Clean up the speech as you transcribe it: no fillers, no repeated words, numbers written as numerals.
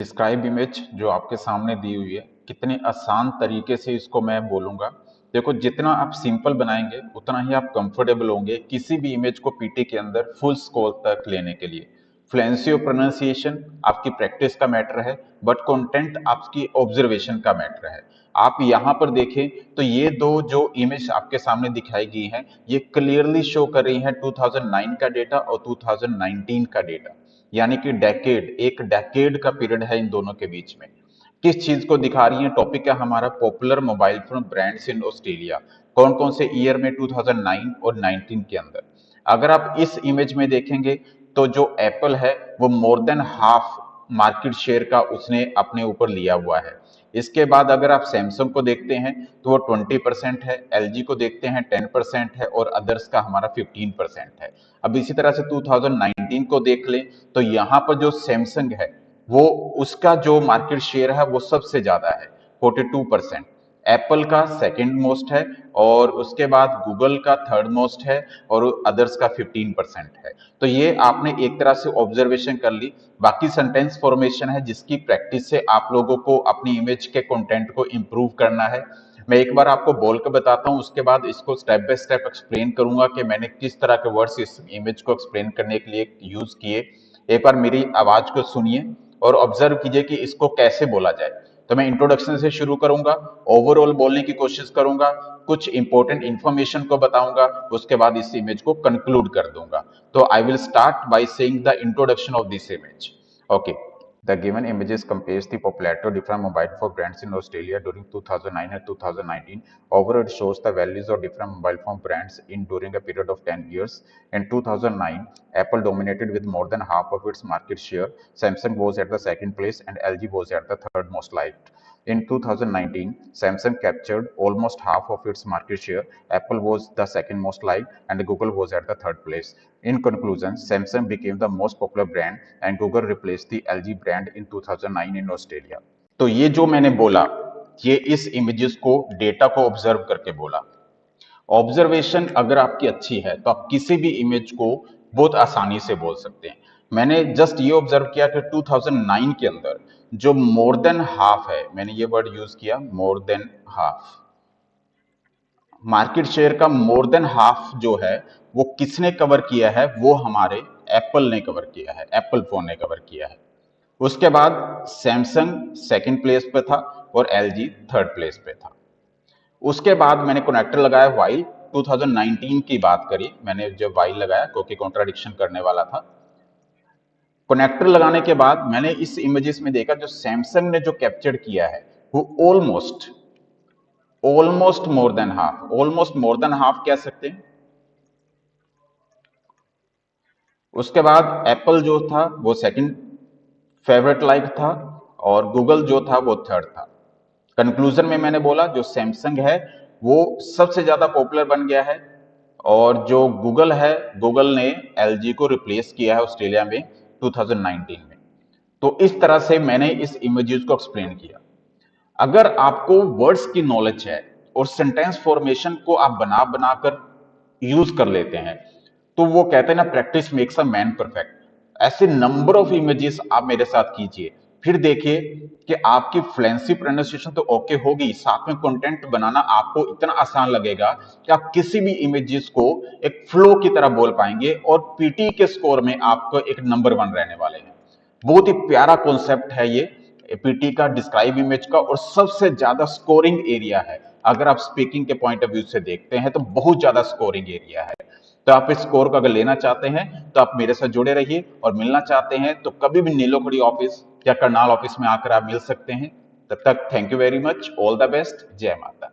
Describe image जो आपके सामने दी हुई है, कितने आसान तरीके से इसको मैं बोलूंगा। देखो, जितना आप सिंपल बनाएंगे उतना ही आप कंफर्टेबल होंगे किसी भी इमेज को पीटी के अंदर फुल स्कोर तक लेने के लिए। फ्लुएंसी और प्रोनाउंसिएशन आपकी प्रैक्टिस का मैटर है, बट कंटेंट आपकी ऑब्जर्वेशन का मैटर है। आप यहाँ पर देखें तो ये दो जो इमेज आपके सामने दिखाई गई है, ये क्लियरली शो कर रही है 2009 का डेटा और 2019 का डेटा, यानी कि एक डेकेड का पीरियड है इन दोनों के बीच में। किस चीज को दिखा रही है? टॉपिक है हमारा popular mobile phone brands in Australia, कौन कौन से ईयर में, 2009 और 19 के अंदर। अगर आप इस इमेज में देखेंगे तो जो एप्पल है वो more than half market share का उसने अपने ऊपर लिया हुआ है। इसके बाद अगर आप सैमसंग को देखते हैं तो वो 20% है, एलजी को देखते हैं 10% है और अदर्स का हमारा 15% है। अब इसी तरह से 2019 को देख लें तो यहाँ पर जो सैमसंग है वो उसका जो मार्केट शेयर है वो सबसे ज्यादा है, 42%। एप्पल का सेकंड मोस्ट है और उसके बाद गूगल का थर्ड मोस्ट है और अदर्स का 15% है। तो ये आपने एक तरह से ऑब्जर्वेशन कर ली। बाकी सेंटेंस फॉर्मेशन है जिसकी प्रैक्टिस से आप लोगों को अपनी इमेज के कंटेंट को इंप्रूव करना है। मैं एक बार आपको बोल कर बताता हूं, उसके बाद इसको स्टेप बाय स्टेप एक्सप्लेन करूंगा कि मैंने किस तरह के वर्ड्स इस इमेज को एक्सप्लेन करने के लिए यूज किए। एक बार मेरी आवाज को सुनिए और ऑब्जर्व कीजिए कि इसको कैसे बोला जाए। तो मैं इंट्रोडक्शन से शुरू करूंगा, ओवरऑल बोलने की कोशिश करूंगा, कुछ इंपॉर्टेंट इंफॉर्मेशन को बताऊंगा, उसके बाद इस इमेज को कंक्लूड कर दूंगा। तो I will start by saying the introduction of this image. Okay, the given images compares the popularity of different mobile phone brands in Australia during 2009 and 2019. Overall, it shows the values of different mobile phone brands in during a period of 10 years. In 2009, Apple dominated with more than half of its market share. Samsung was at the second place and LG was at the third most liked. In 2019, Samsung captured almost half of its market share. Apple was the second most liked and Google was at the third place. In conclusion, Samsung became the most popular brand and Google replaced the LG brand in 2009 in Australia. तो ये जो मैंने बोला, ये इस images को, data को observe करके बोला। ऑब्जर्वेशन अगर आपकी अच्छी है तो आप किसी भी इमेज को बहुत आसानी से बोल सकते हैं। मैंने जस्ट ये ऑब्जर्व किया कि 2009 के अंदर जो मोर देन हाफ है, मैंने ये वर्ड यूज किया, more than half, market share का मोर देन हाफ जो है वो किसने कवर किया है? वो हमारे एप्पल ने कवर किया है, एप्पल फोन ने कवर किया है। उसके बाद सैमसंग सेकंड प्लेस पे था और एलजी थर्ड प्लेस पे था। उसके बाद मैंने कनेक्टर लगाया वाइल, 2019 की बात करी मैंने, जब वाइल लगाया क्योंकि कॉन्ट्राडिक्शन करने वाला था। कनेक्टर लगाने के बाद मैंने इस इमेजेस में देखा जो सैमसंग ने जो कैप्चर किया है वो almost more than half, almost more than half कह सकते हैं। उसके बाद एप्पल जो था वो सेकंड फेवरेट लाइक था और गूगल जो था वो थर्ड था। कंक्लूजन में मैंने बोला जो सैमसंग है वो सबसे ज्यादा पॉपुलर बन गया है और जो गूगल है, गूगल ने एलजी को रिप्लेस किया है ऑस्ट्रेलिया में 2019 में। तो इस तरह से मैंने इस इमेजेस को एक्सप्लेन किया। अगर आपको वर्ड्स की नॉलेज है और सेंटेंस फॉर्मेशन को आप बना बनाकर यूज कर लेते हैं तो वो कहते हैं ना, practice makes a man perfect. ऐसे नंबर ऑफ इमेजेस आप मेरे साथ कीजिए, फिर देखिए कि आपकी फ्लुएंसी प्रोनाउंसिएशन तो ओके होगी, साथ में कंटेंट बनाना आपको इतना आसान लगेगा कि आप किसी भी इमेजेस को एक फ्लो की तरह बोल पाएंगे और पीटी के स्कोर में आपको एक नंबर 1 रहने वाले हैं। बहुत ही प्यारा कॉन्सेप्ट है ये पीटी का, डिस्क्राइब इमेज का, और सबसे ज्यादा स्कोरिंग एरिया है। अगर आप स्पीकिंग के पॉइंट ऑफ व्यू से देखते हैं तो बहुत ज्यादा स्कोरिंग एरिया है। तो आप इस स्कोर को अगर लेना चाहते हैं तो आप मेरे साथ जुड़े रहिए, और मिलना चाहते हैं तो कभी भी नीलोखड़ी ऑफिस या करनाल ऑफिस में आकर आप मिल सकते हैं। तब तक thank you very much, all the best, जय माता।